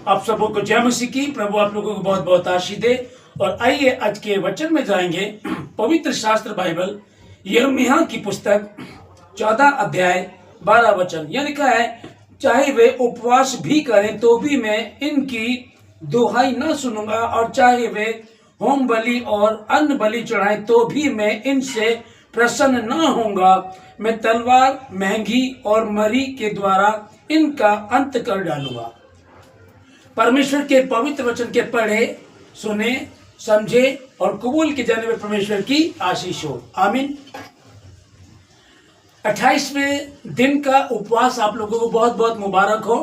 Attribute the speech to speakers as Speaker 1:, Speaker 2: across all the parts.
Speaker 1: आप सबों को जय मसीह की। प्रभु आप लोगों को बहुत बहुत आशीष दे। और आइए आज के वचन में जाएंगे। पवित्र शास्त्र बाइबल यिर्मयाह की पुस्तक 14 अध्याय 12 वचन। यह लिखा है, चाहे वे उपवास भी करें तो भी मैं इनकी दुहाई न सुनूंगा, और चाहे वे होम बलि और अन्न बलि चढ़ाएं तो भी मैं इनसे प्रसन्न न होऊंगा। मैं तलवार, महंगी और मरी के द्वारा इनका अंत कर डालूंगा। परमेश्वर के पवित्र वचन के पढ़े, सुने, समझे और कबूल के जाने में परमेश्वर की आशीष हो। आमीन। 28वें दिन का उपवास आप लोगों को बहुत बहुत मुबारक हो।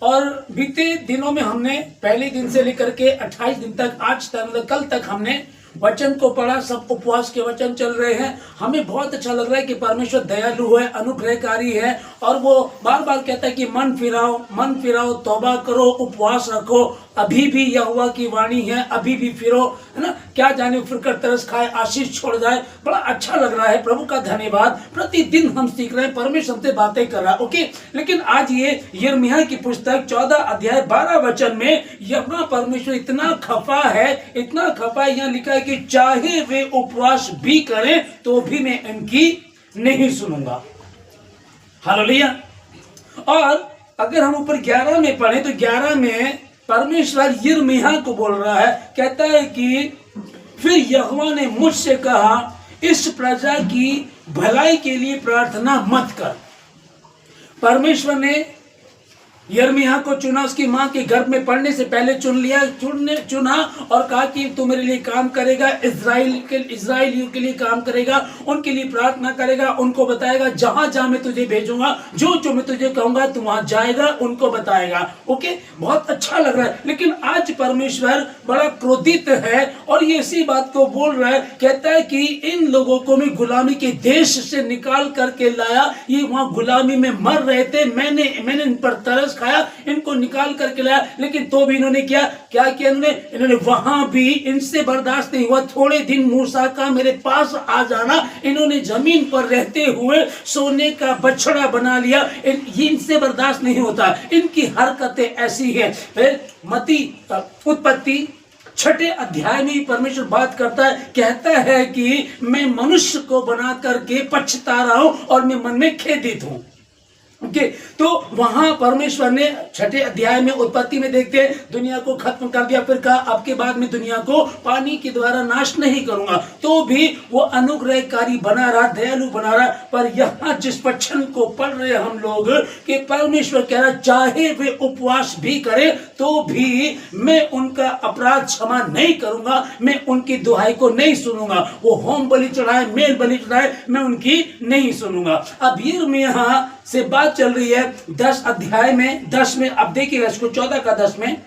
Speaker 1: और बीते दिनों में हमने पहले दिन से लेकर के 28 दिन तक, आज तक मतलब कल तक हमने वचन को पढ़ा। सब उपवास के वचन चल रहे हैं। हमें बहुत अच्छा लग रहा है कि परमेश्वर दयालु है, अनुग्रहकारी है, और वो बार बार कहता है कि मन फिराओ, तौबा करो, उपवास रखो, अभी भी यहोवा की वाणी है, अभी भी फिरो, है ना। क्या जाने फिर कर तरस खाए, आशीष छोड़ जाए। बड़ा अच्छा लग रहा है। प्रभु का धन्यवाद। प्रतिदिन हम सीख रहे हैं, परमेश्वर हमसे बातें कर रहा है। ओके, लेकिन आज ये यिर्मयाह की पुस्तक 14 अध्याय 12 वचन में यहाँ परमेश्वर इतना खफा है, यहाँ लिखा है कि चाहे वे उपवास भी करें तो भी मैं इनकी नहीं सुनूंगा। हालेलुया। और अगर हम ऊपर 11 में पढ़े तो 11 में परमेश्वर यिर्मयाह को बोल रहा है, कहता है कि फिर यहोवा ने मुझसे कहा, इस प्रजा की भलाई के लिए प्रार्थना मत कर। परमेश्वर ने यिर्मयाह को चुना, उसकी मां के गर्भ में पढ़ने से पहले चुना और कहा कि तू मेरे लिए काम करेगा, इस्राएलियों के लिए काम करेगा, उनके लिए प्रार्थना करेगा, उनको बताएगा जहां जहां मैं तुझे भेजूंगा, जो मैं तुझे कहूंगा तू वहां जाएगा, उनको बताएगा। ओके, बहुत अच्छा लग रहा है। लेकिन आज परमेश्वर बड़ा क्रोधित है और ये इसी बात को बोल रहा है, कहता है कि इन लोगों को मैं गुलामी के देश से निकाल करके लाया, ये वहां गुलामी में मर रहे थे, मैंने इन पर तरस खाया, इनको निकाल करके लाया, लेकिन तो भी इन्होंने क्या किया, इन्होंने वहां भी इनसे बर्दाश्त नहीं हुआ। थोड़े दिन मूसा का मेरे पास आ जाना, इन्होंने जमीन पर रहते हुए सोने का बछड़ा बना लिया। इनसे बर्दाश्त नहीं होता, इनकी हरकतें ऐसी है। फिर उत्पत्ति 6 अध्याय में परमेश्वर बात करता है, कहता है कि मैं मनुष्य को बना करके पछता रहा हूं और मैं मन में खेदित हूं। ओके, तो वहां परमेश्वर ने 6 अध्याय में उत्पत्ति में देखते हैं दुनिया को खत्म कर दिया, फिर कहा अब के बाद में दुनिया को पानी के द्वारा नाश नहीं करूंगा। तो भी वो अनुग्रहकारी बना रहा, दयालु बना रहा। पर यहाँ जिस वचन को पढ़ रहे हम लोग कि परमेश्वर कह रहा, चाहे वे उपवास भी करें तो भी मैं उनका अपराध क्षमा नहीं करूंगा, मैं उनकी दुहाई को नहीं सुनूंगा। वो होम बलि चढ़ाए, मेल बलि चढ़ाए, मैं उनकी नहीं सुनूंगा। अब यिर्मयाह से बात चल रही है 10 अध्याय में 10 में। अब देखिएगा इसको 14 का 10 में,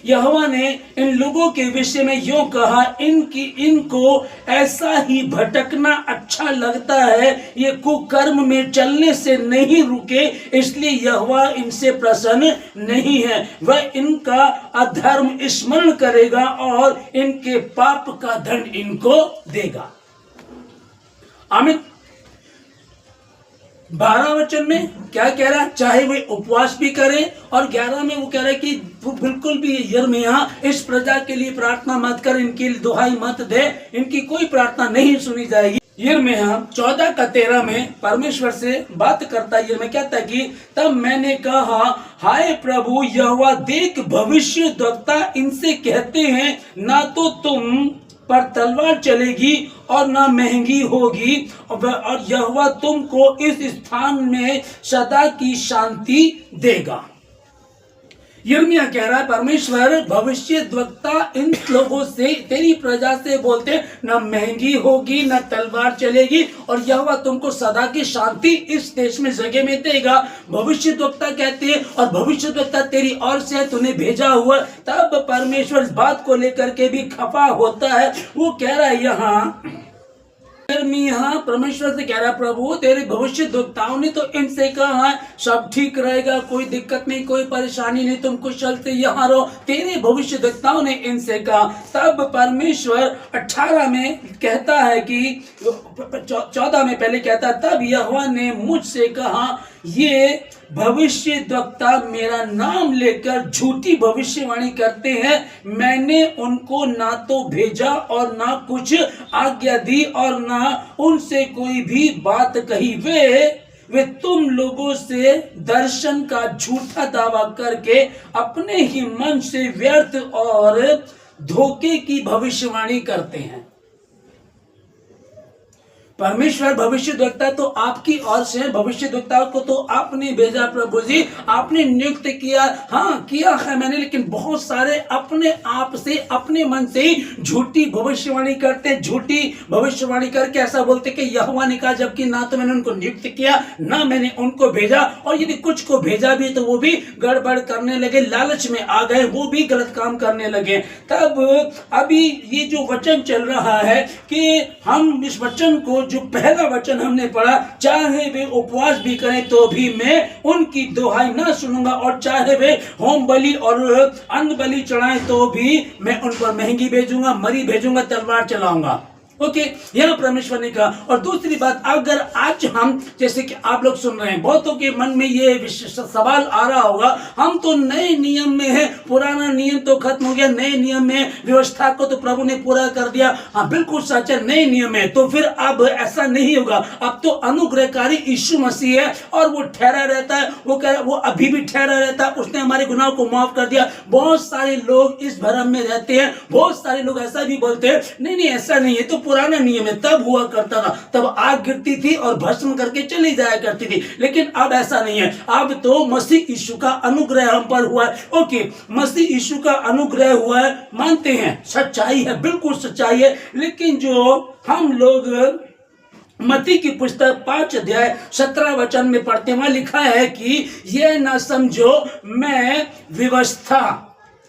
Speaker 1: यहोवा ने इन लोगों के विषय में यूं कहा, इनको ऐसा ही भटकना अच्छा लगता है, ये कुकर्म में चलने से नहीं रुके, इसलिए यहोवा इनसे प्रसन्न नहीं है। वह इनका अधर्म स्मरण करेगा और इनके पाप का दंड इनको देगा। आमीन। 12 वचन में क्या कह रहा है, चाहे वे उपवास भी करें, और 11 में वो कह रहा है कि बिल्कुल भी यिर्मयाह इस प्रजा के लिए प्रार्थना मत कर, इनकी दुहाई मत दे, इनकी कोई प्रार्थना नहीं सुनी जाएगी। यिर्मयाह 14 का 13 में परमेश्वर से बात करता है। यिर्मयाह कहता है कि तब मैंने कहा, हाय प्रभु यहोवा, देख भविष्यद्वक्ता इनसे कहते हैं, ना तो तुम पर तलवार चलेगी और ना महंगी होगी, और यहोवा तुमको इस स्थान में सदा की शांति देगा। यिर्मयाह कह रहा है, परमेश्वर भविष्यद्वक्ता इन लोगों से, तेरी प्रजा से बोलते, ना महंगी होगी ना तलवार चलेगी, और यहोवा तुमको सदा की शांति इस देश में जगह में देगा। भविष्यद्वक्ता कहते हैं, और भविष्यद्वक्ता तेरी ओर से तूने भेजा हुआ। तब परमेश्वर इस बात को लेकर के भी खफा होता है। वो कह रहा है यहाँ यिर्मयाह परमेश्वर से कह रहा है, प्रभु तेरे भविष्यद्वक्ताओं ने तो इनसे कहा है सब ठीक रहेगा, कोई दिक्कत नहीं, कोई परेशानी नहीं, तुम कुशल से यहाँ रहो। तेरे भविष्यद्वक्ताओं ने इनसे कहा। तब परमेश्वर 18 में कहता है कि 14 में पहले कहता है, तब यहोवा ने मुझसे कहा, ये भविष्यद्वक्ता मेरा नाम लेकर झूठी भविष्यवाणी करते हैं, मैंने उनको ना तो भेजा और ना कुछ आज्ञा दी और ना उनसे कोई भी बात कही। वे तुम लोगों से दर्शन का झूठा दावा करके अपने ही मन से व्यर्थ और धोखे की भविष्यवाणी करते हैं। परमेश्वर भविष्यद्वक्ता तो आपकी ओर से, भविष्यद्वक्ताओं को तो आपने भेजा प्रभु जी, आपने नियुक्त किया, हाँ किया है मैंने, लेकिन बहुत सारे अपने आप से, अपने मन से ही झूठी भविष्यवाणी करते, झूठी भविष्यवाणी करके ऐसा बोलते कि यहोवा ने कहा, जबकि ना तो मैंने उनको नियुक्त किया ना मैंने उनको भेजा, और यदि कुछ को भेजा भी तो वो भी गड़बड़ करने लगे, लालच में आ गए, वो भी गलत काम करने लगे। तब अभी ये जो वचन चल रहा है कि हम इस वचन को, जो पहला वचन हमने पढ़ा, चाहे वे उपवास भी करें तो भी मैं उनकी दुहाई ना सुनूंगा, और चाहे वे होम बलि और अन्न बलि चढ़ाएं तो भी मैं उन पर महंगी भेजूंगा, मरी भेजूंगा, तलवार चलाऊंगा। ओके, यह परमेश्वर ने कहा। और दूसरी बात, अगर आज हम, जैसे कि आप लोग सुन रहे हैं, बहुतों के मन में ये सवाल आ रहा होगा, हम तो नए नियम में हैं, पुराना नियम तो खत्म हो गया, नए नियम में व्यवस्था को तो प्रभु ने पूरा कर दिया। हाँ बिल्कुल सच है, नए नियम है, तो फिर अब ऐसा नहीं होगा, अब तो अनुग्रहकारी यीशु मसीह है और वो ठहरा रहता है, वो कह वो अभी भी ठहरा रहता है, उसने हमारे गुनाह को माफ कर दिया। बहुत सारे लोग इस भ्रम में रहते हैं, बहुत सारे लोग ऐसा भी बोलते हैं, नहीं नहीं ऐसा नहीं है, तो पुराना नियम है, तब हुआ करता था, तब आग गिरती थी और भस्म करके चली जाया करती थी, लेकिन अब ऐसा नहीं है, अब तो मसीह यीशु का अनुग्रह हम पर हुआ है। ओके, मसीह यीशु का अनुग्रह हुआ है, मानते हैं, सच्चाई है, बिल्कुल सच्चाई है, लेकिन जो हम लोग मत्ती की पुस्तक 5 अध्याय 17 वचन में पढ़ते, वहां लिखा है कि यह ना समझो मैं व्यवस्था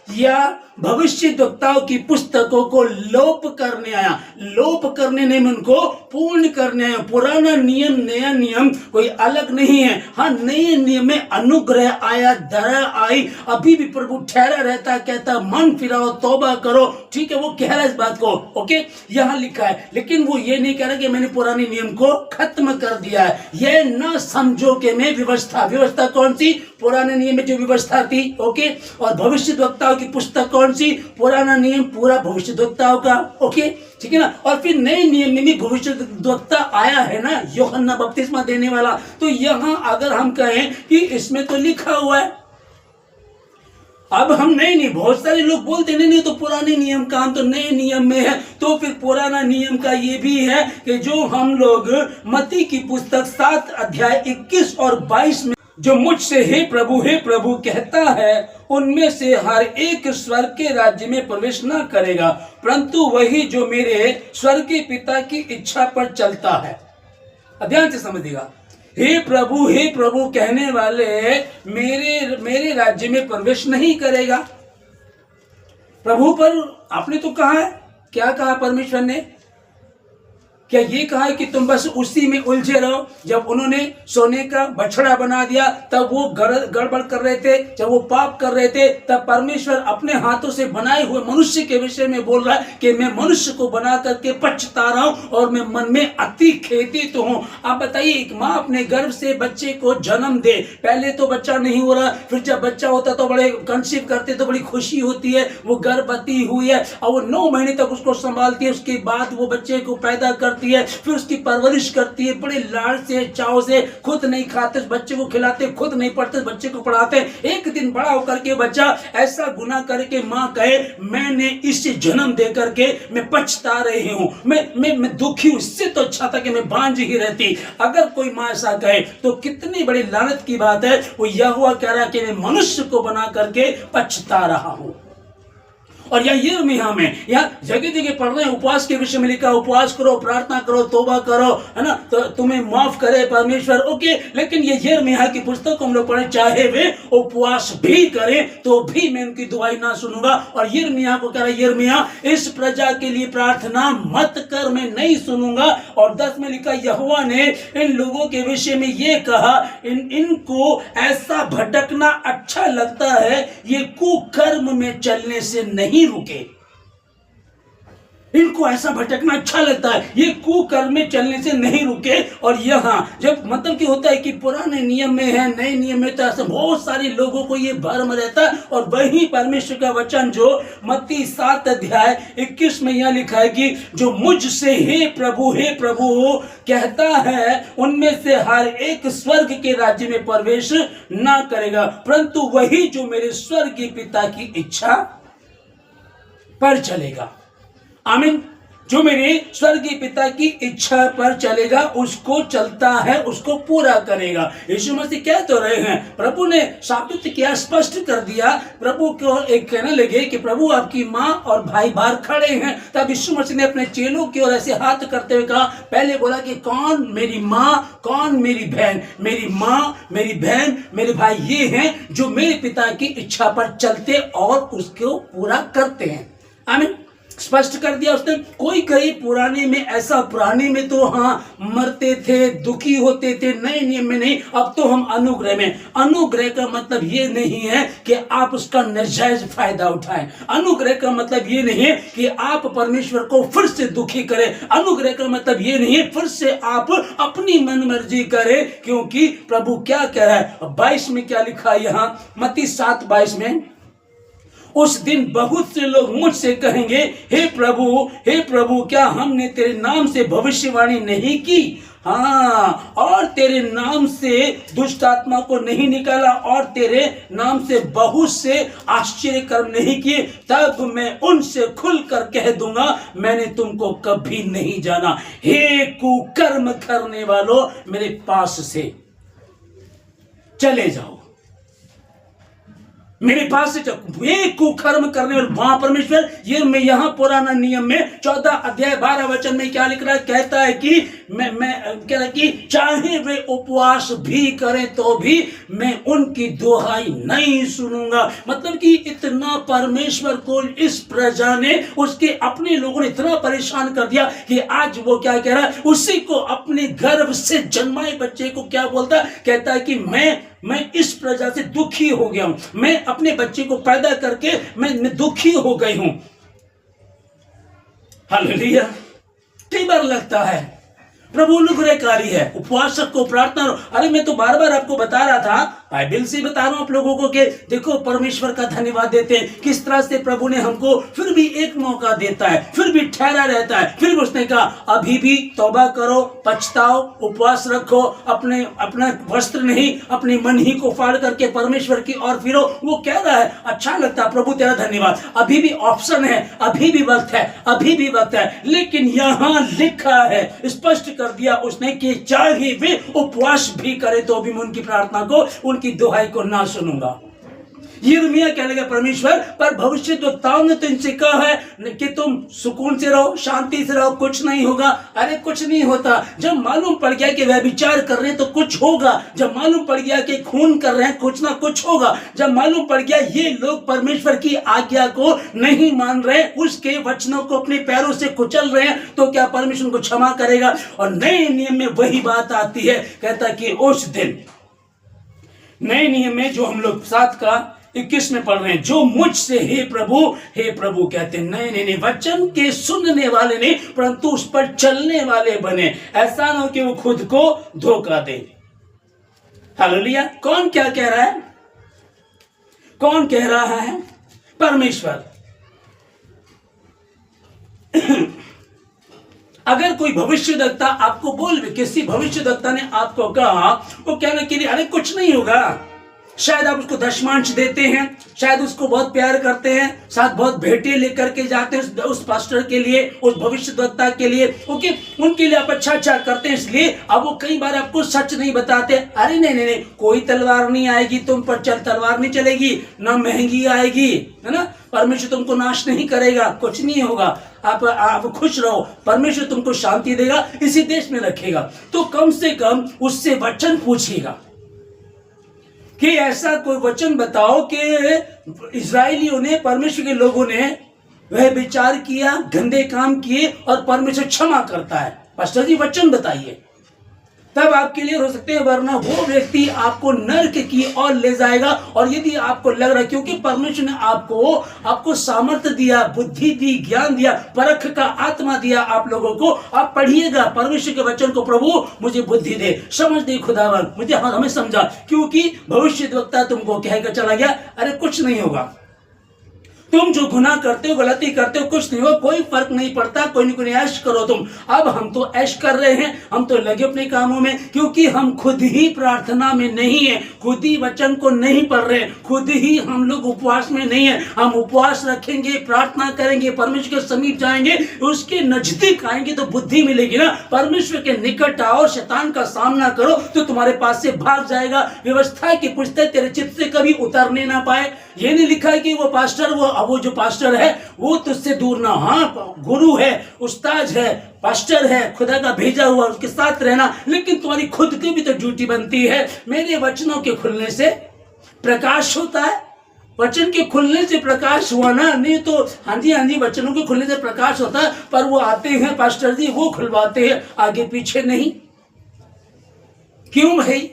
Speaker 1: या भविष्यद्वक्ताओं की पुस्तकों को लोप करने आया, लोप करने नहीं, मैं उनको पूर्ण करने आया। पुराना नियम नया नियम कोई अलग नहीं है, हाँ नए नियम में अनुग्रह आया, दया आई, अभी भी प्रभु ठहरा रहता, कहता मन फिराओ, तौबा करो, ठीक है, वो कह रहा है इस बात को। ओके, यहाँ लिखा है, लेकिन वो ये नहीं कह रहा कि मैंने पुराने नियम को खत्म कर दिया है। यह ना समझो कि मैं व्यवस्था कौन सी? पुराने नियम में जो व्यवस्था थी। ओके, और भविष्यद्वक्ताओं की पुस्तक कौन सी? पुराना नियम पूरा भविष्यद्वक्ताओं का। ओके, ठीक है ना। और फिर नए नियम में भी भविष्यद्वक्ता आया है ना, यूहन्ना बपतिस्मा देने वाला। तो यहाँ अगर हम कहें कि इसमें तो लिखा हुआ है, अब हम नहीं, बहुत सारे लोग बोलते नहीं तो पुराने नियम का, हम तो नए नियम में है। तो फिर पुराना नियम का ये भी है कि जो हम लोग मत्ती की पुस्तक 7 अध्याय 21 और 22 में जो मुझसे हे प्रभु कहता है, उनमें से हर एक स्वर्ग के राज्य में प्रवेश न करेगा, परंतु वही जो मेरे स्वर्गीय पिता की इच्छा पर चलता है। ध्यान से समझिएगा, हे प्रभु कहने वाले मेरे राज्य में प्रवेश नहीं करेगा। प्रभु पर आपने तो कहा है, क्या कहा परमेश्वर ने? क्या ये कहा है कि तुम बस उसी में उलझे रहो? जब उन्होंने सोने का बछड़ा बना दिया तब वो गड़बड़ कर रहे थे, जब वो पाप कर रहे थे, तब परमेश्वर अपने हाथों से बनाए हुए मनुष्य के विषय में बोल रहा है कि मैं मनुष्य को बना करके पछता रहा हूं और मैं मन में अति खेदित हूं। आप बताइए, एक माँ अपने गर्भ से बच्चे को जन्म दे, पहले तो बच्चा नहीं हो रहा, फिर जब बच्चा होता तो बड़े कंसीव करते तो बड़ी खुशी होती है, वो गर्भवती हुई है और वो 9 महीने तक उसको संभालती है, उसके बाद वो बच्चे को पैदा करती है, फिर उसकी परवरिश करती है, बड़े लाड़ से चाव से, खुद नहीं खाते बच्चे को खिलाते, खुद नहीं पढ़ते बच्चे को पढ़ाते। एक दिन बड़ा होकर के बच्चा ऐसा गुनाह करके मां कहे मैंने इसे जन्म दे करके मैं पछता रही हूं, मैं दुखी हूं, इससे तो अच्छा था कि मैं बांझ ही रहती। अगर कोई मां ऐसा कहे तो कितनी बड़ी लानत की बात है। वो यहोवा कह रहा है कि मैं मनुष्य को बना करके पछता रहा हूं। और यिर्मयाह में यहाँ जगह जगह पढ़ रहे हैं, उपवास के विषय में लिखा, उपवास करो, प्रार्थना करो, तौबा करो, है ना, तो तुम्हें माफ करे परमेश्वर। ओके, लेकिन ये यिर्मयाह की पुस्तक हम लोग पढ़े, चाहे वे उपवास भी करें तो भी मैं उनकी दुआई ना सुनूंगा। और यिर्मयाह को कह रहा है, यिर्मयाह इस प्रजा के लिए प्रार्थना मत कर, मैं नहीं सुनूंगा। और 10 में लिखा, यहोवा ने इन लोगों के विषय में ये कहा, इनको ऐसा भटकना अच्छा लगता है, ये कुकर्म में चलने से नहीं रुके। इनको ऐसा भटकना अच्छा लगता है, ये कुकर्म में चलने से नहीं रुके। और यहाँ जब मतलब कि होता है कि पुराने नियम में है, नए नियम में, तो ऐसे बहुत सारे लोगों को ये भ्रम रहता है। और वही परमेश्वर का वचन जो मत्ती 7 अध्याय 21 में यह लिखा है कि जो मुझसे हे प्रभु कहता है, उनमें से हर एक स्वर्ग के राज्य में प्रवेश ना करेगा, परंतु वही जो मेरे स्वर्गीय पिता की इच्छा पर चलेगा। आमीन। जो मेरे स्वर्गीय पिता की इच्छा पर चलेगा, उसको चलता है, उसको पूरा करेगा। यीशु मसीह कह तो रहे हैं, प्रभु ने साबित किया, स्पष्ट कर दिया। प्रभु को एक कहने लगे कि प्रभु आपकी माँ और भाई बाहर खड़े हैं। तब यीशु मसीह ने अपने चेलों की ओर ऐसे हाथ करते हुए कहा, पहले बोला कि कौन मेरी माँ, कौन मेरी बहन। मेरी माँ, मेरी बहन, मेरे भाई ये हैं जो मेरे पिता की इच्छा पर चलते और उसको पूरा करते हैं। आमीन। स्पष्ट कर दिया उसने। कोई कहीं पुराने में ऐसा, पुराने में तो हाँ मरते थे, दुखी होते थे, नए नियम में नहीं। अब तो हम अनुग्रह में। अनुग्रह का मतलब ये नहीं है कि आप उसका नाजायज फायदा उठाएं। अनुग्रह का मतलब ये नहीं है कि आप परमेश्वर को फिर से दुखी करें। अनुग्रह का मतलब ये नहीं है फिर से आप अपनी मन मर्जी करें, क्योंकि प्रभु क्या कह रहा है 22 में, क्या लिखा है यहाँ मत्ती 7:22 में, उस दिन बहुत से लोग मुझसे कहेंगे, हे प्रभु क्या हमने तेरे नाम से भविष्यवाणी नहीं की, हाँ, और तेरे नाम से दुष्ट आत्मा को नहीं निकाला, और तेरे नाम से बहुत से आश्चर्य कर्म नहीं किए? तब मैं उनसे खुलकर कह दूंगा, मैंने तुमको कभी नहीं जाना। हे कुकर्म करने वालों, मेरे पास से चले जाओ, मेरे पास से एक कुकर्म करने वाले। वहां परमेश्वर ये मैं यहां पुराना नियम में 14 अध्याय 12 वचन में क्या लिख रहा है, कहता है कि मैं कह रहा कि चाहे वे उपवास भी करें तो भी मैं उनकी दुहाई नहीं सुनूंगा। मतलब कि इतना परमेश्वर को इस प्रजा ने, उसके अपने लोगों ने इतना परेशान कर दिया कि आज वो क्या कह रहा है, उसी को अपने गर्भ से जन्माए बच्चे को क्या बोलता है, कहता है कि मैं इस प्रजा से दुखी हो गया हूं, मैं अपने बच्चे को पैदा करके मैं दुखी हो गई हूं। हालेलुया। कई बार लगता है प्रभु अनुग्रहकारी है, उपवासक को प्रार्थना। अरे मैं तो बार बार आपको बता रहा था, बाइबल से बता रहा हूं आप लोगों को कि देखो परमेश्वर का धन्यवाद देते हैं किस तरह से प्रभु ने हमको फिर भी एक मौका देता है, फिर भी ठहरा रहता है। फिर उसने कहा अभी भी तौबा करो, पछताओ, उपवास रखो, अपना वस्त्र नहीं अपने मन ही को फाड़ करके परमेश्वर की ओर फिरो। वो कह रहा है अच्छा लगता है, प्रभु तेरा धन्यवाद, अभी भी ऑप्शन है, अभी भी वक्त है, अभी भी वक्त है। लेकिन यहां लिखा है, स्पष्ट कर दिया उसने कि चाहे वे उपवास भी करे तो भी मैं उनकी प्रार्थना को, उनकी दुहाई को ना सुनूंगा। यिर्मयाह कहने लगा परमेश्वर, पर भविष्यद्वक्ताओं ने तो इनसे कहा है कि तुम सुकून से रहो, शांति से रहो, कुछ नहीं होगा। अरे कुछ नहीं होता। जब मालूम पड़ गया कि वह विचार कर रहे हैं तो कुछ होगा। जब मालूम पड़ गया कि खून कर रहे हैं कुछ ना कुछ होगा। जब मालूम पड़ गया ये लोग परमेश्वर की आज्ञा को नहीं मान रहे, उसके वचनों को अपने पैरों से कुचल रहे हैं, तो क्या परमेश्वर को क्षमा करेगा? और नए नियम में वही बात आती है, कहता कि उस दिन नए नियम में जो हम लोग 7:21 में पढ़ रहे हैं, जो मुझसे हे प्रभु कहते हैं, नहीं वचन के सुनने वाले नहीं परंतु उस पर चलने वाले बने। ऐसा ना हो कि वो खुद को धोखा दे। हालेलुया। कौन क्या कह रहा है? कौन कह रहा है? परमेश्वर। अगर कोई भविष्यद्वक्ता आपको बोल, किसी भविष्यद्वक्ता ने आपको कहा, वो कहने के लिए अरे कुछ नहीं होगा, शायद आप उसको दशमांश देते हैं, शायद उसको बहुत प्यार करते हैं, साथ बहुत भेंटे लेकर के जाते हैं उस पास्टर के लिए, उस भविष्यद्वक्ता के लिए, ओके, उनके लिए आप अच्छा करते हैं। इसलिए अब वो कई बार आपको सच नहीं बताते। अरे नहीं, कोई तलवार नहीं आएगी तुम पर, तलवार नहीं चलेगी, ना महंगी आएगी, है ना, परमेश्वर तुमको नाश नहीं करेगा, कुछ नहीं होगा, आप खुश रहो, परमेश्वर तुमको शांति देगा, इसी देश में रखेगा। तो कम से कम उससे वचन पूछिएगा कि ऐसा कोई वचन बताओ कि इजरायलियों ने, परमेश्वर के लोगों ने वह विचार किया, गंदे काम किए और परमेश्वर क्षमा करता है। पास्टर जी वचन बताइए। तब आप क्लियर हो सकते हैं, वरना वो व्यक्ति आपको नर्क की ओर ले जाएगा। और यदि आपको लग रहा है, क्योंकि परमेश्वर ने आपको सामर्थ्य दिया, बुद्धि दी, ज्ञान दिया, परख का आत्मा दिया आप लोगों को, आप पढ़िएगा परमेश्वर के वचन को, प्रभु मुझे बुद्धि दे, समझ दे खुदावन, मुझे हमें समझा। क्योंकि भविष्यद्वक्ता तुमको कहकर चला गया, अरे कुछ नहीं होगा, तुम जो गुनाह करते हो, गलती करते हो, कुछ नहीं हो, कोई फर्क नहीं पड़ता, कोई नहीं कोई ऐश करो तुम। अब हम तो ऐश कर रहे हैं, हम तो लगे अपने कामों में, क्योंकि हम खुद ही प्रार्थना में नहीं है, खुद ही वचन को नहीं पढ़ रहे, खुद ही हम लोग उपवास में नहीं है। हम उपवास रखेंगे, प्रार्थना करेंगे, परमेश्वर के समीप जाएंगे, उसके नजदीक आएंगे तो बुद्धि मिलेगी ना। परमेश्वर के निकट आओ, शैतान का सामना करो तो तुम्हारे पास से भाग जाएगा। व्यवस्था की पुस्तक तेरे चित्त से कभी उतरने ना पाए। ये नहीं लिखा है कि वो पास्टर, वो जो पास्टर है वो तुझसे दूर ना, हाँ गुरु है, उस्ताद है, पास्टर है, खुदा का भेजा हुआ, उसके साथ रहना, लेकिन तुम्हारी खुद की भी तो ड्यूटी बनती है। मेरे वचनों के खुलने से प्रकाश होता है, वचन के खुलने से प्रकाश हुआ ना, नहीं तो हाँ जी वचनों के खुलने से प्रकाश होता है, पर वो आते हैं पास्टर जी, वो खुलवाते हैं, आगे पीछे नहीं। क्यों भाई?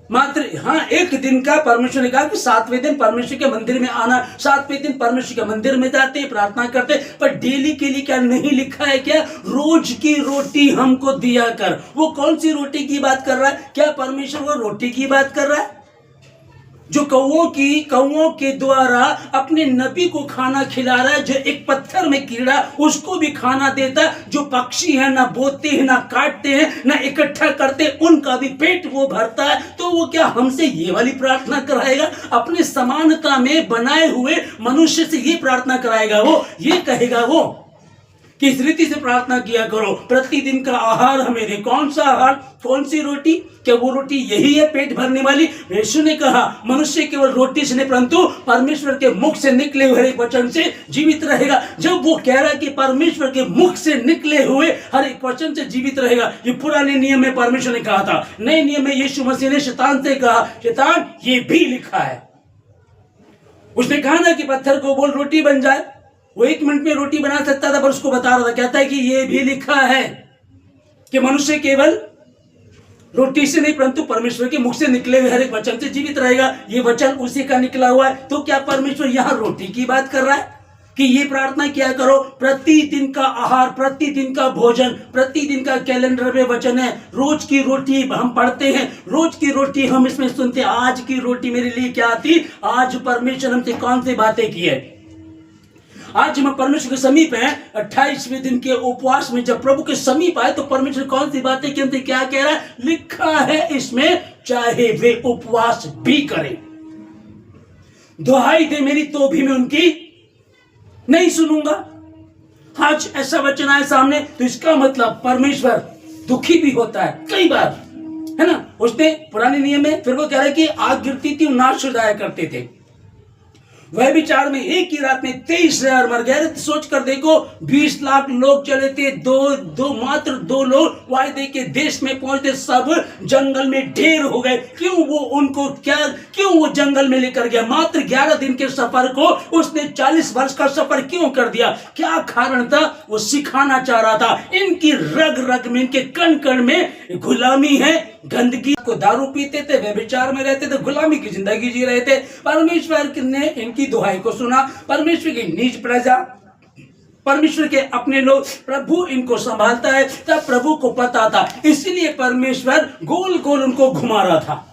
Speaker 1: मात्र हाँ एक दिन का परमेश्वर ने कहा कि 7वें दिन परमेश्वर के मंदिर में आना, 7वें दिन परमेश्वर के मंदिर में जाते, प्रार्थना करते, पर डेली के लिए क्या नहीं लिखा है? क्या रोज की रोटी हमको दिया कर। वो कौन सी रोटी की बात कर रहा है? क्या परमेश्वर वो रोटी की बात कर रहा है जो कौओं के द्वारा अपने नबी को खाना खिला रहा है, जो एक पत्थर में कीड़ा उसको भी खाना देता है, जो पक्षी है ना बोते हैं, ना काटते हैं, ना इकट्ठा करते, उनका भी पेट वो भरता है, तो वो क्या हमसे ये वाली प्रार्थना कराएगा? अपने समानता में बनाए हुए मनुष्य से ये प्रार्थना कराएगा? वो ये कहेगा वो कि इस रीति से प्रार्थना किया करो, प्रतिदिन का आहार हमें दे। कौन सा आहार? कौन सी रोटी? क्या वो रोटी यही है पेट भरने वाली? यीशु ने कहा मनुष्य केवल रोटी से नहीं परंतु परमेश्वर के मुख से निकले हुए एक वचन से जीवित रहेगा। जब वो कह रहा है कि परमेश्वर के मुख से निकले हुए हर एक वचन से जीवित रहेगा, ये पुराने नियम में परमेश्वर ने कहा था, नए नियम में यीशु मसीह ने शैतान से कहा, शैतान ये भी लिखा है। उसने कहा ना कि पत्थर को बोल रोटी बन जाए, वो 1 मिनट में रोटी बना सकता था, पर उसको बता रहा था, कहता है कि ये भी लिखा है कि मनुष्य केवल रोटी से नहीं परंतु परमेश्वर के मुख से निकले हुए हर एक वचन से जीवित रहेगा। ये वचन उसी का निकला हुआ है। तो क्या परमेश्वर यहाँ रोटी की बात कर रहा है कि ये प्रार्थना किया करो, प्रतिदिन का आहार, प्रतिदिन का भोजन, प्रतिदिन का कैलेंडर में वचन है। रोज की रोटी हम पढ़ते हैं, रोज की रोटी हम इसमें सुनते हैं, आज की रोटी मेरे लिए क्या थी, आज परमेश्वर हमसे कौन सी बातें की है। आज हम परमेश्वर के समीप हैं, 28वें दिन के उपवास में जब प्रभु के समीप आए तो परमेश्वर कौन सी बातें की, हमसे क्या कह रहा है? लिखा है इसमें, चाहे वे उपवास भी करें, दुहाई दे मेरी तो भी मैं उनकी नहीं सुनूंगा। आज ऐसा वचन आए सामने तो इसका मतलब परमेश्वर दुखी भी होता है कई बार, है ना। उसने पुराने नियम में फिर वो कह रहा है कि आग गिरती थी, नाश हो जाया करते थे। वह विचार में एक ही रात में 23,000 मर गए। सोच कर देखो, 20 लाख लोग चले थे, मात्र दो लोग वायदे के देश में पहुंचते, सब जंगल में ढेर हो गए। क्यों वो जंगल में लेकर गया? मात्र 11 दिन के सफर को उसने 40 वर्ष का सफर क्यों कर दिया? क्या कारण था? वो सिखाना चाह रहा था, इनकी रग रग में, इनके कण कण में गुलामी है, गंदगी को दारू पीते थे, व्यभिचार में रहते थे, गुलामी की जिंदगी जी रहे थे। परमेश्वर ने इनकी दुहाई को सुना। परमेश्वर की निज प्रजा, परमेश्वर के अपने लोग, प्रभु इनको संभालता है। तब प्रभु को पता था, इसलिए परमेश्वर गोल गोल उनको घुमा रहा था,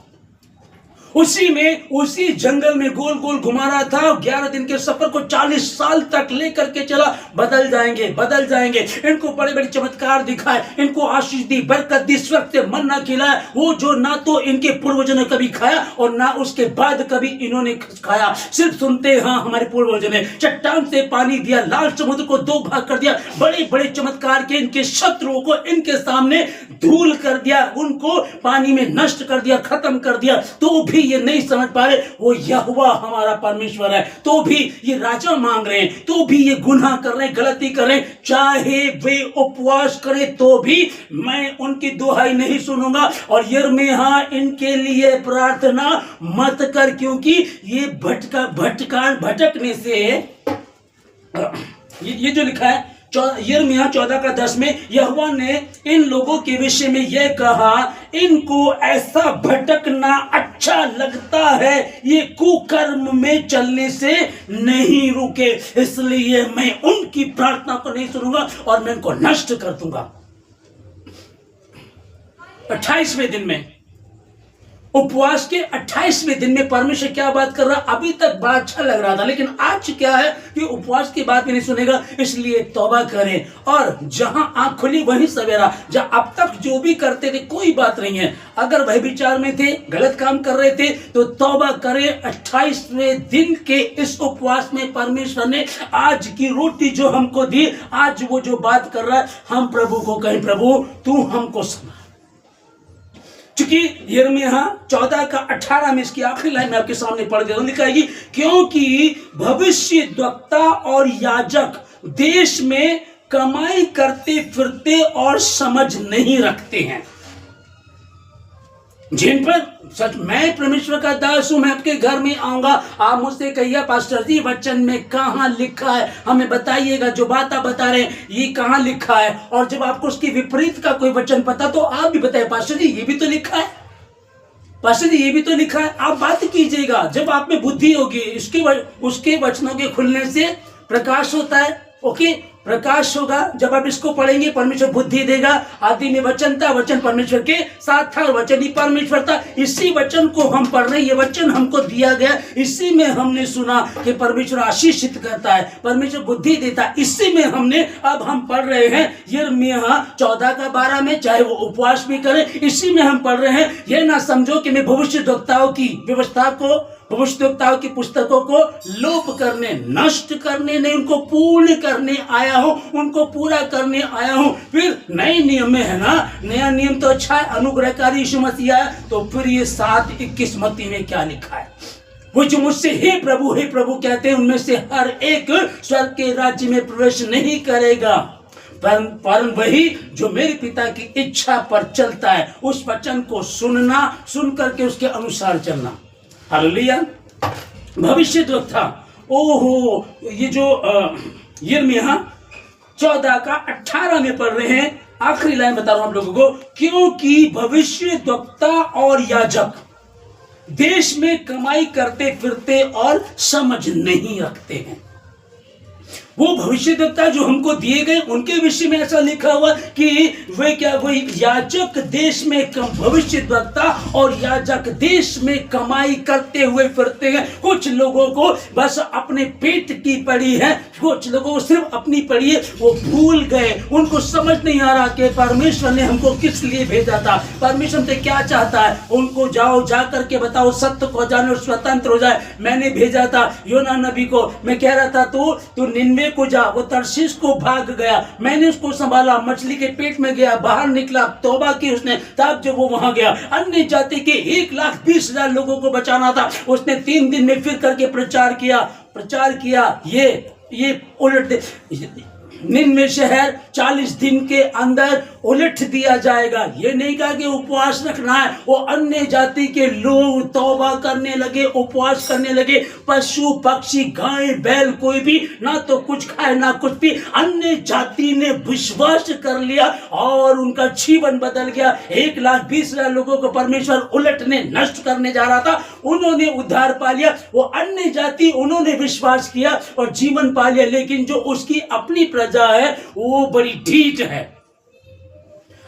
Speaker 1: उसी जंगल में गोल गोल घुमा रहा था। 11 दिन के सफर को 40 साल तक लेकर के चला। बदल जाएंगे। इनको बड़े बड़े चमत्कार दिखाए, इनको आशीष दी, बरकत दी, स्वर्ग से मन्ना खिलाया, वो जो ना तो इनके पूर्वजों ने कभी खाया और ना उसके बाद कभी इन्होंने खाया। सिर्फ सुनते, हाँ हमारे पूर्वजों ने चट्टान से पानी दिया, लाल समुद्र को 2 भाग कर दिया, बड़े बड़े चमत्कार के इनके शत्रुओं को इनके सामने धूल कर दिया, उनको पानी में नष्ट कर दिया, खत्म कर दिया। तो भी ये नहीं समझ पा रहे वो यहोवा हमारा परमेश्वर है। तो भी ये राजा मांग रहे हैं, तो भी ये गुनाह कर रहे हैं, गलती कर रहे हैं। चाहे वे उपवास करें तो भी मैं उनकी दुहाई नहीं सुनूंगा। और यिर्मयाह इनके लिए प्रार्थना मत कर, क्योंकि ये भटकने से ये जो लिखा है यिर्मयाह 14:10 में यहोवा ने इन लोगों के विषय में यह कहा, इनको ऐसा भटकना अच्छा लगता है, ये कुकर्म में चलने से नहीं रुके, इसलिए मैं उनकी प्रार्थना को नहीं सुनूंगा और मैं उनको नष्ट कर दूंगा। 28वें दिन में, उपवास के 28वें दिन में परमेश्वर क्या बात कर रहा? अभी तक बड़ा अच्छा लग रहा था, लेकिन आज क्या है कि उपवास की बात भी नहीं सुनेगा, इसलिए तौबा करें। और जहां आंख खुली वहीं सवेरा। जहां अब तक जो भी करते थे कोई बात नहीं है, अगर वह विचार में थे, गलत काम कर रहे थे, तो तौबा करें। 28वें दिन के इस उपवास में परमेश्वर ने आज की रोटी जो हमको दी, आज वो जो बात कर रहा है, हम प्रभु को कहें, प्रभु तू हमको संभाल। चूंकि यिर्मयाह 14:18 में इसकी आखिरी लाइन में आपके सामने पढ़ देता हूं, लिखा है क्योंकि भविष्यद्वक्ता और याजक देश में कमाई करते फिरते और समझ नहीं रखते हैं, जिन पर सच मैं परमेश्वर का दास हूं, मैं आपके घर में आऊंगा, आप मुझसे कहिए पास्टर जी वचन में कहां लिखा है, हमें बताइएगा, जो बात आप बता रहे हैं ये कहां लिखा है। और जब आपको उसकी विपरीत का कोई वचन पता तो आप भी बताइए, पास्टर जी ये भी तो लिखा है, पास्टर जी ये भी तो लिखा है। आप बात कीजिएगा, जब आप में बुद्धि होगी, उसके वचनों के खुलने से प्रकाश होता है। ओके, प्रकाश होगा। जब आप इसको पढ़ेंगे परमेश्वर बुद्धि देगा। आदि में वचन था, वचन परमेश्वर के साथ था, वचन ही परमेश्वर था। इसी वचन को हम पढ़ रहे हैं, ये वचन हमको दिया गया, इसी में हमने सुना कि परमेश्वर आशीषित करता है, परमेश्वर बुद्धि देता है, इसी में हमने अब हम पढ़ रहे हैं यिर्मयाह 14:12 में, चाहे वो उपवास भी करें, इसी में हम पढ़ रहे हैं। ये ना समझो कि मैं भविष्यद्वक्ताओं की व्यवस्था को, भविष्यद्वक्ताओं की पुस्तकों को लोप करने, नष्ट करने नहीं, उनको पूर्ण करने आया हूं, उनको पूरा करने आया हूं। फिर नए नियम में है ना, नया नियम तो अच्छा है, अनुग्रहकारी यीशु मसीह आया, तो फिर ये 7:21 मत्ती में क्या लिखा है, वो जो मुझसे हे प्रभु कहते हैं, उनमें से हर एक स्वर्ग के राज्य में प्रवेश नहीं करेगा, पर वही जो मेरे पिता की इच्छा पर चलता है, उस वचन को सुनना, सुन करके उसके अनुसार चलना। हालेलुया। भविष्यद्वक्ता, ओहो, ये जो यिर्मयाह 14:18 में पढ़ रहे हैं, आखिरी लाइन बता रहा हूं आप लोगों को, क्योंकि भविष्यद्वक्ता और याजक देश में कमाई करते फिरते और समझ नहीं रखते हैं। वो भविष्यद्वक्ता जो हमको दिए गए, उनके विषय में ऐसा लिखा हुआ कि वे क्या, वही याजक देश में भविष्यद्वक्ता और याजक देश में कमाई करते हुए फिरते हैं। कुछ लोगों को बस अपने पेट की पड़ी है, कुछ लोगों को सिर्फ अपनी पड़ी है, वो भूल गए, उनको समझ नहीं आ रहा कि परमेश्वर ने हमको किस लिए भेजा था, परमेश्वर से क्या चाहता है। उनको जाओ, जा करके बताओ, सत्य को जाने और स्वतंत्र हो जाए। मैंने भेजा था योना नबी को, मैं कह रहा था तू निन्वे को जा, वो तर्शीश को भाग गया, मैंने उसको संभाला, मछली के पेट में गया, बाहर निकला, तौबा की उसने, तब जब वो वहां गया, अन्य जाति के 1,20,000 लोगों को बचाना था, उसने 3 दिन में फिर करके प्रचार किया। ये उलट निन्वे शहर 40 दिन के अंदर उलट दिया जाएगा। ये नहीं कहा कि उपवास रखना है, वो अन्य जाति के लोग तौबा करने लगे, उपवास करने लगे, पशु पक्षी गाय बैल कोई भी ना तो कुछ खाए ना कुछ भी, अन्य जाति ने विश्वास कर लिया और उनका जीवन बदल गया। 1,20,000 लोगों को परमेश्वर उलटने, नष्ट करने जा रहा था, उन्होंने उद्धार पा लिया। वो अन्य जाति, उन्होंने विश्वास किया और जीवन पा लिया, लेकिन जो उसकी अपनी प्रजा है वो बड़ी ढीठ है।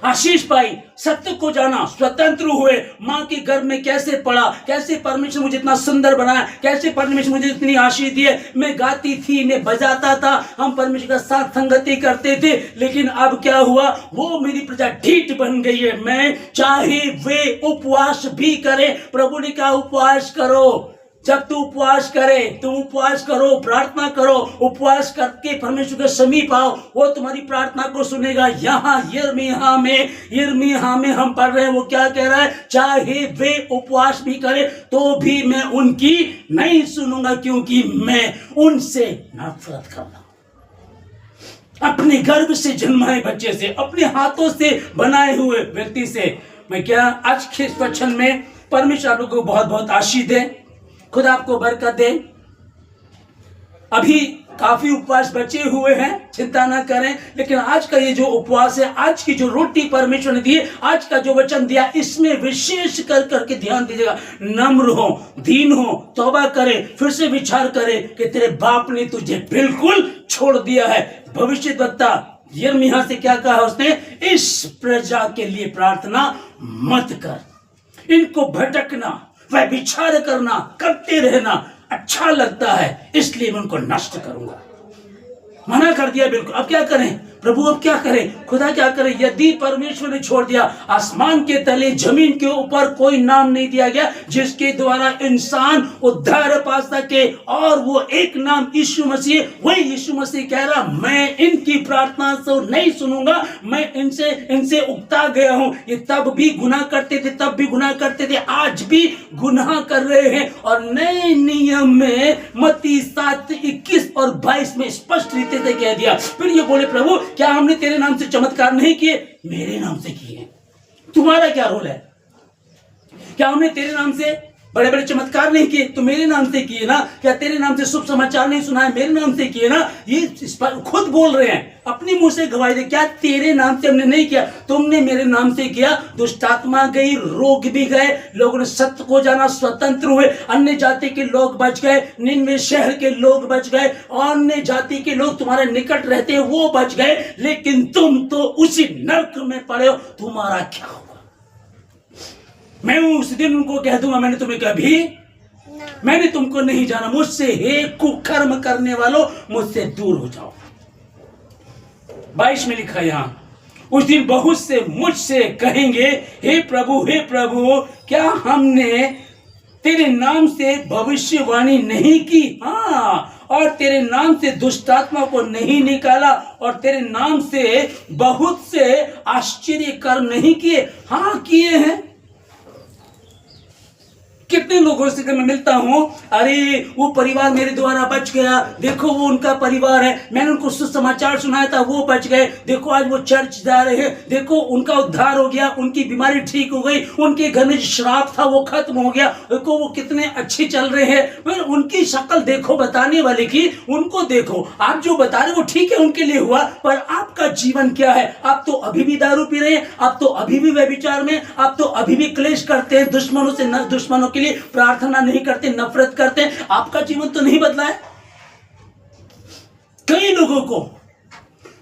Speaker 1: आशीष पाई, सत्य को जाना, स्वतंत्र हुए, मां के गर्भ में कैसे पड़ा, कैसे परमेश्वर मुझे इतना सुंदर बनाया, कैसे परमेश्वर मुझे इतनी आशीष दी है। मैं गाती थी, मैं बजाता था, हम परमेश्वर का साथ संगति करते थे, लेकिन अब क्या हुआ, वो मेरी प्रजा ढीठ बन गई है। मैं चाहे वे उपवास भी करें, प्रभु ने कहा उपवास करो। जब तू उपवास करे, तुम उपवास करो, प्रार्थना करो, उपवास करके परमेश्वर के समीप आओ, वो तुम्हारी प्रार्थना को सुनेगा। यहाँ यिर्मयाह में हम पढ़ रहे हैं, वो क्या कह रहा है, चाहे वे उपवास भी करें तो भी मैं उनकी नहीं सुनूंगा, क्योंकि मैं उनसे नफरत करता। अपने गर्भ से जन्माए बच्चे से, अपने हाथों से बनाए हुए व्यक्ति से मैं क्या, आज के इस वचन में परमेश्वर आप लोगों को बहुत बहुत आशीष दे, खुदा आपको बरकत दे। अभी काफी उपवास बचे हुए हैं, चिंता ना करें। लेकिन आज का ये जो उपवास है, आज की जो रोटी परमेश्वर ने दी है, आज का जो वचन दिया, इसमें विशेष कर करके ध्यान दीजिएगा। नम्र हो, दीन हो, तौबा करे, फिर से विचार करे कि तेरे बाप ने तुझे बिल्कुल छोड़ दिया है। भविष्यद्वक्ता यिर्मयाह से क्या कहा उसने? इस प्रजा के लिए प्रार्थना मत कर, इनको भटकना व विचार करना, करते रहना अच्छा लगता है, इसलिए मैं उनको नष्ट करूंगा। मना कर दिया बिल्कुल। अब क्या करें प्रभु, अब क्या करें, खुदा क्या करें? यदि परमेश्वर ने छोड़ दिया, आसमान के तले जमीन के ऊपर कोई नाम नहीं दिया गया जिसके द्वारा इंसान उद्धार पा सके, और वो एक नाम यीशु मसीह। वही यीशु मसीह कह रहा, मैं इनकी प्रार्थना से नहीं सुनूंगा, मैं इनसे उकता गया हूं। ये तब भी गुनाह करते थे, तब भी गुनाह करते थे, आज भी गुनाह कर रहे हैं। और नए नियम में मत्ती 7:21 और 22 में स्पष्ट रीति से कह दिया। फिर ये बोले, प्रभु क्या हमने तेरे नाम से चमत्कार नहीं किए? मेरे नाम से किए। तुम्हारा क्या रोल है? क्या हमने तेरे नाम से बड़े बड़े चमत्कार नहीं किए? तो मेरे नाम से किए ना। क्या तेरे नाम से शुभ समाचार नहीं सुनाए? मेरे नाम से किए ना। ये खुद बोल रहे हैं, अपनी मुंह से गवाही दे, क्या तेरे नाम से हमने नहीं किया? तुमने मेरे नाम से किया। दुष्ट आत्मा गई, रोग भी गए, लोगों ने सत्य को जाना, स्वतंत्र हुए, अन्य जाति के लोग बच गए, निन्वे शहर के लोग बच गए, अन्य जाति के लोग तुम्हारे निकट रहते हैं वो बच गए, लेकिन तुम तो उसी नरक में पड़े हो। तुम्हारा क्या होगा? मैं उस दिन उनको कह दूंगा, मैंने तुमको नहीं जाना, मुझसे हे कुकर्म करने वालों, मुझसे दूर हो जाओ। 22 में लिखा यहां, उस दिन बहुत से मुझसे कहेंगे, हे प्रभु क्या हमने तेरे नाम से भविष्यवाणी नहीं की? हाँ, और तेरे नाम से दुष्ट आत्मा को नहीं निकाला, और तेरे नाम से बहुत से आश्चर्य कर्म नहीं किए? हाँ, किए हैं। कितने लोगों से मैं मिलता हूं, अरे वो परिवार मेरे द्वारा बच गया, देखो वो उनका परिवार है, मैंने उनको सुसमाचार सुनाया था, वो बच गए, देखो आज वो चर्च जा रहे हैं, देखो उनका उद्धार हो गया, उनकी बीमारी ठीक हो गई, उनके घर में जो श्राप था वो खत्म हो गया, देखो वो कितने अच्छे चल रहे हैं। फिर उनकी शक्ल देखो बताने वाले की, उनको देखो। आप जो बता रहे हो ठीक है, उनके लिए हुआ, पर आपका जीवन क्या है? आप तो अभी भी दारू पी रहे हैं, आप तो अभी भी व्यभिचार में, आप तो अभी भी क्लेश करते हैं, दुश्मनों से दुश्मनों के लिए प्रार्थना नहीं करते, नफरत करते हैं। आपका जीवन तो नहीं बदला है। कई लोगों को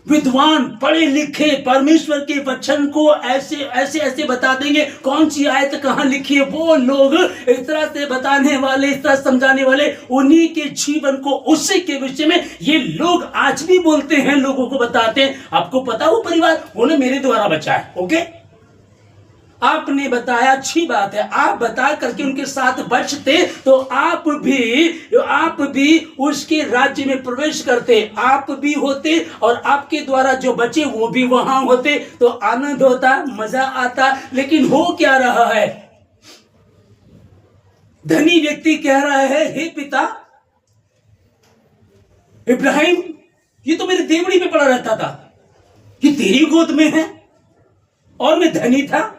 Speaker 1: विद्वान पढ़े लिखे परमेश्वर के वचन को ऐसे ऐसे बता देंगे, कौन सी आयत कहां लिखी है, वो लोग इस तरह से बताने वाले, इस तरह समझाने वाले, उन्हीं के जीवन को, उसी के विषय में ये लोग आज भी बोलते हैं, लोगों को बताते हैं। आपको पता वो परिवार उन्हें मेरे द्वारा बचा है। ओके, आपने बताया, अच्छी बात है, आप बता करके उनके साथ बचते तो आप भी उसके राज्य में प्रवेश करते, आप भी होते, और आपके द्वारा जो बचे वो भी वहां होते, तो आनंद होता, मजा आता। लेकिन हो क्या रहा है? धनी व्यक्ति कह रहा है, हे पिता इब्राहिम, ये तो मेरे देवड़ी पे पड़ा रहता था, ये तेरी गोद में है, और मैं धनी था,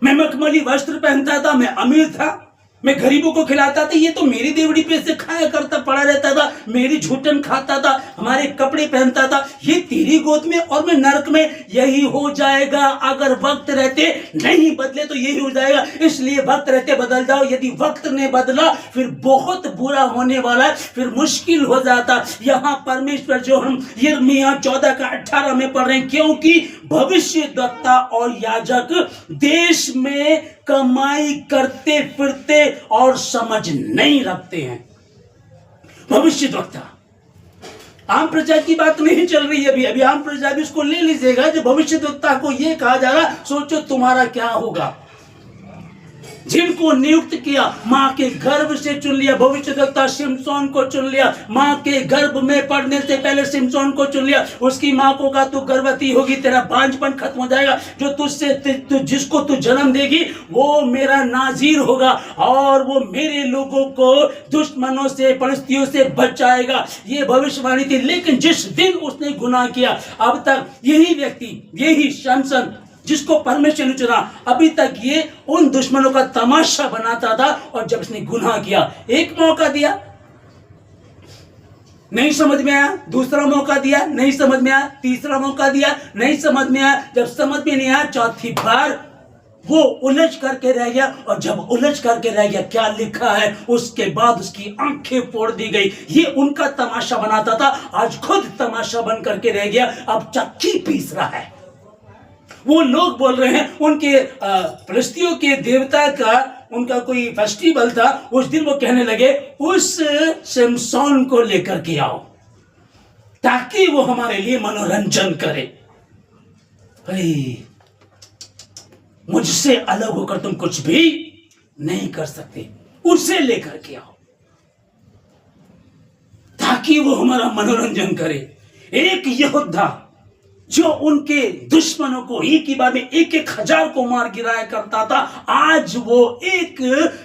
Speaker 1: मैं मखमली वस्त्र पहनता था, मैं अमीर था, मैं गरीबों को खिलाता था, ये तो मेरी देवड़ी पे से खाया करता, पड़ा रहता था, मेरी झूठन खाता था, हमारे कपड़े पहनता था, ये तेरी गोद में, और मैं नरक में। यही हो जाएगा अगर वक्त रहते नहीं बदले, तो यही हो जाएगा। इसलिए वक्त रहते बदल जाओ। यदि वक्त ने बदला फिर बहुत बुरा होने वाला है, फिर मुश्किल हो जाता। यहाँ परमेश्वर जो हम यिर्मयाह 14:18 में पढ़ रहे हैं, क्योंकि भविष्यद्वक्ता और याजक देश में कमाई करते फिरते और समझ नहीं रखते हैं। भविष्यद्वक्ता, आम प्रजा की बात नहीं चल रही है अभी आम प्रजा भी उसको ले लीजिएगा। जो भविष्यद्वक्ता को यह कहा जा रहा, सोचो तुम्हारा क्या होगा। जिनको नियुक्त किया, मां के गर्भ से चुन लिया, भविष्यद्वक्ता शिमशोन को चुन लिया, मां के गर्भ में पड़ने से पहले शिमशोन को चुन लिया। उसकी मां को कहा तू गर्भवती होगी, तेरा बांझपन खत्म हो जाएगा, जो तुझसे जिसको तू जन्म देगी वो मेरा नाजीर होगा, और वो मेरे लोगों को दुश्मनों से, परिस्थितियों से बचाएगा। ये भविष्यवाणी थी। लेकिन जिस दिन उसने गुनाह किया, अब तक यही व्यक्ति, यही शिमशोन जिसको परमेश्वर ने चुना, अभी तक ये उन दुश्मनों का तमाशा बनाता था। और जब इसने गुनाह किया, एक मौका दिया, नहीं समझ में आया, दूसरा मौका दिया, नहीं समझ में आया, तीसरा मौका दिया, नहीं समझ में आया, जब समझ में नहीं आया चौथी बार वो उलझ करके रह गया। और जब उलझ करके रह गया, क्या लिखा है, उसके बाद उसकी आंखें फोड़ दी गई। ये उनका तमाशा बनाता था, आज खुद तमाशा बन करके रह गया, अब चक्की पीस रहा है। वो लोग बोल रहे हैं उनके फिलिस्तियों के देवता का उनका कोई फेस्टिवल था, उस दिन वो कहने लगे उस सिमसोन को लेकर के आओ ताकि वो हमारे लिए मनोरंजन करे। भाई मुझसे अलग होकर तुम कुछ भी नहीं कर सकते, उसे लेकर के आओ ताकि वो हमारा मनोरंजन करे। एक योद्धा जो उनके दुश्मनों को एक ही बार में 1,000 को मार गिराया करता था, आज वो एक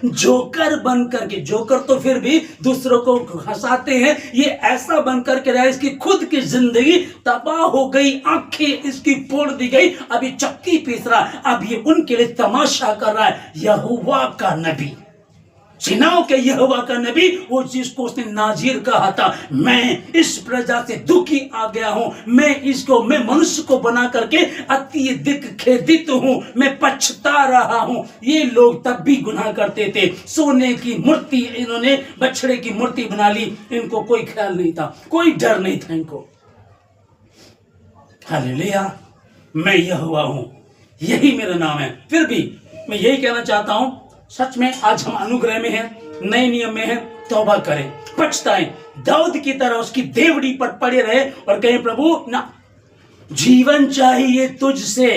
Speaker 1: जोकर बन करके, जोकर तो फिर भी दूसरों को हंसाते हैं, ये ऐसा बन करके रहा, इसकी खुद की जिंदगी तबाह हो गई, आंखें इसकी फोड़ दी गई, अब ये चक्की पीस रहा है, अब ये उनके लिए तमाशा कर रहा है। यहोवा का नबी, सेनाओं के यहोवा का नबी, वो जिसको उसने नाजीर कहा था, मैं इस प्रजा से दुखी आ गया हूं, मैं मनुष्य को बना करके अत्यधिक खेदित हूं, मैं पछता रहा हूं। ये लोग तब भी गुनाह करते थे, सोने की मूर्ति इन्होंने बछड़े की मूर्ति बना ली, इनको कोई ख्याल नहीं था, कोई डर नहीं था इनको। हालेलुया, मैं यहोवा हूं, यही मेरा नाम है। फिर भी मैं यही कहना चाहता हूं, सच में आज हम अनुग्रह में हैं, नए नियम में हैं, तौबा करें, पछताएं, दाऊद की तरह उसकी देवड़ी पर पड़े रहे और कहें प्रभु ना, जीवन चाहिए तुझसे,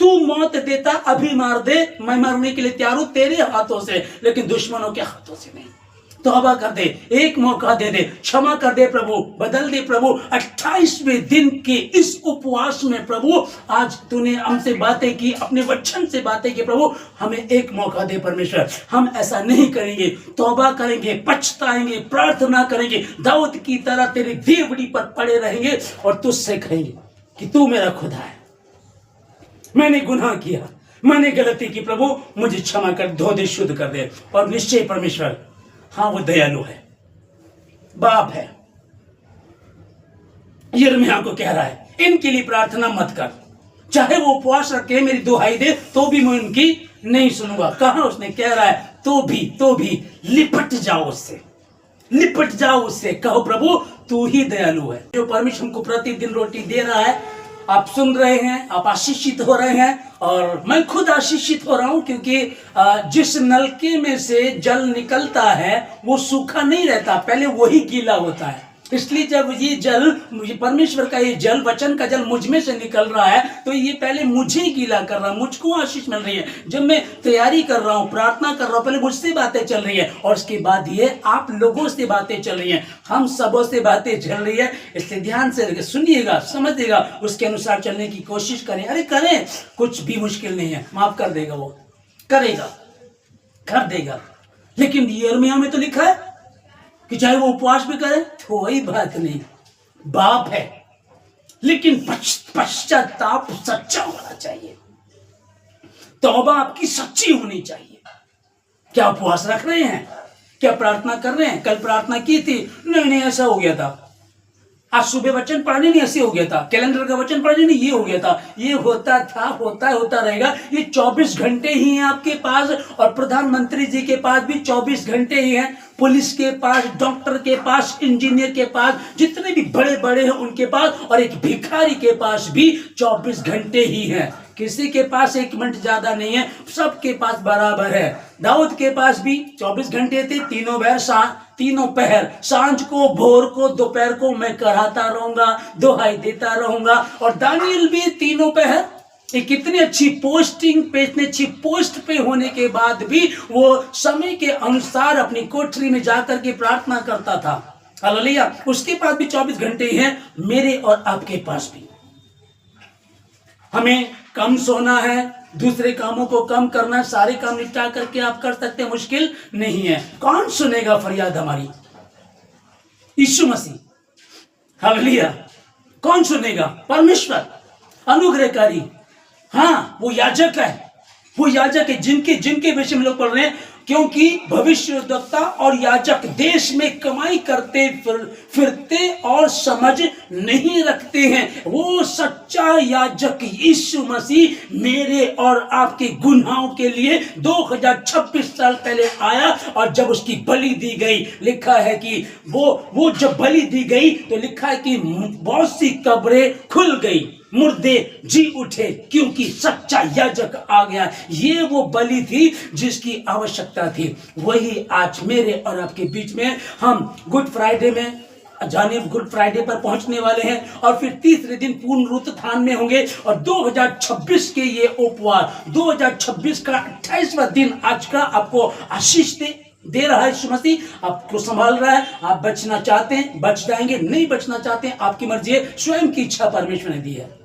Speaker 1: तू मौत देता अभी मार दे, मैं मरने के लिए तैयार हूं तेरे हाथों से, लेकिन दुश्मनों के हाथों से नहीं। तौबा कर दे, एक मौका दे दे, क्षमा कर दे प्रभु, बदल दे प्रभु। 28वें दिन के इस उपवास में प्रभु आज तूने हमसे बातें की, अपने वचन से बातें की, प्रभु हमें एक मौका दे परमेश्वर। हम ऐसा नहीं करेंगे, तौबा करेंगे, पछताएंगे, प्रार्थना करेंगे, दाऊद की तरह तेरी देवड़ी पर पड़े रहेंगे और तुझसे कहेंगे कि तू मेरा खुदा है, मैंने गुनाह किया, मैंने गलती की, प्रभु मुझे क्षमा कर, धो दे, शुद्ध कर दे। और निश्चय परमेश्वर, हाँ वो दयालु है, बाप है। यिर्मयाह को कह रहा है इनके लिए प्रार्थना मत कर, चाहे वो उपवास रखे, मेरी दुहाई दे, तो भी मैं उनकी नहीं सुनूंगा। कहा उसने, कह रहा है तो भी लिपट जाओ उससे, लिपट जाओ उससे, कहो प्रभु तू ही दयालु है। जो परमेश्वर हमको प्रतिदिन रोटी दे रहा है, आप सुन रहे हैं, आप आशीषित हो रहे हैं, और मैं खुद आशीषित हो रहा हूं, क्योंकि जिस नलके में से जल निकलता है वो सूखा नहीं रहता, पहले वही गीला होता है। इसलिए जब ये जल, परमेश्वर का ये जल, वचन का जल मुझ में से निकल रहा है, तो ये पहले मुझे गीला कर रहा है, मुझको आशीष मिल रही है। जब मैं तैयारी कर रहा हूँ, प्रार्थना कर रहा हूँ, पहले मुझसे बातें चल रही है, और उसके बाद ये आप लोगों से बातें चल रही हैं, हम सबों से बातें चल रही है। इसलिए ध्यान से सुनिएगा, समझिएगा, उसके अनुसार चलने की कोशिश करें। अरे करें, कुछ भी मुश्किल नहीं है, माफ कर देगा, वो करेगा, कर देगा। लेकिन यिर्मयाह में तो लिखा है कि चाहे वो उपवास भी करे, कोई बात नहीं, बाप है, लेकिन पश्चाताप सच्चा होना चाहिए, तौबा आपकी सच्ची होनी चाहिए। क्या उपवास रख रहे हैं? क्या प्रार्थना कर रहे हैं? कल प्रार्थना की थी, नहीं ऐसा हो गया था, आज सुबह वचन पढ़ने नहीं ऐसे हो गया था, कैलेंडर का वचन पढ़ने नहीं ये हो गया था, ये होता था, होता रहेगा। ये 24 घंटे ही हैं आपके पास, और प्रधानमंत्री जी के पास भी 24 घंटे ही हैं, पुलिस के पास, डॉक्टर के पास, इंजीनियर के पास, जितने भी बड़े बड़े हैं उनके पास, और एक भिखारी के पास भी 24 घंटे ही हैं। किसी के पास 1 मिनट ज्यादा नहीं है, सबके पास बराबर है। दाऊद के पास भी 24 घंटे थे, तीनों पहर, सांझ को, भोर को, दोपहर को मैं कराता रहूंगा, दुहाई देता रहूंगा। और दानियल भी तीनों पहर, एक कितनी अच्छी पोस्टिंग पे, इतनी अच्छी पोस्ट पे होने के बाद भी वो समय के अनुसार अपनी कोठरी में जाकर के प्रार्थना करता था। हालेलुया। उसके पास भी 24 घंटे हैं, मेरे और आपके पास भी। हमें कम सोना है, दूसरे कामों को कम करना है, सारे काम निपटा करके आप कर सकते हैं, मुश्किल नहीं है। कौन सुनेगा फरियाद हमारी? यीशु मसीह। हालेलुया। कौन सुनेगा? परमेश्वर, अनुग्रहकारी। हाँ, वो याजक है, वो याजक है जिनके विषय में लोग पढ़ रहे हैं, क्योंकि भविष्यद्वक्ता और याजक देश में कमाई करते फिरते और समझ नहीं रखते हैं। वो सच्चा याजक यीशु मसीह मेरे और आपके गुनाहों के लिए 2026 साल पहले आया, और जब उसकी बलि दी गई, लिखा है कि वो जब बलि दी गई तो लिखा है कि बहुत सी कब्रें खुल गई, मुर्दे जी उठे, क्योंकि सच्चा याजक आ गया। ये वो बलि थी जिसकी आवश्यकता थी। वही आज मेरे और आपके बीच में हम गुड फ्राइडे में जाने गुड फ्राइडे पर पहुंचने वाले हैं, और फिर तीसरे दिन पूर्ण उत्थान में होंगे। और 2026 के ये उपवास, 2026 का 28वां दिन आज का आपको आशीष दे रहा है। यीशु मसीह आपको संभाल रहा है। आप बचना चाहते हैं, बच जाएंगे, नहीं बचना चाहते हैं, आपकी मर्जी है। स्वयं की इच्छा परमेश्वर ने दी है।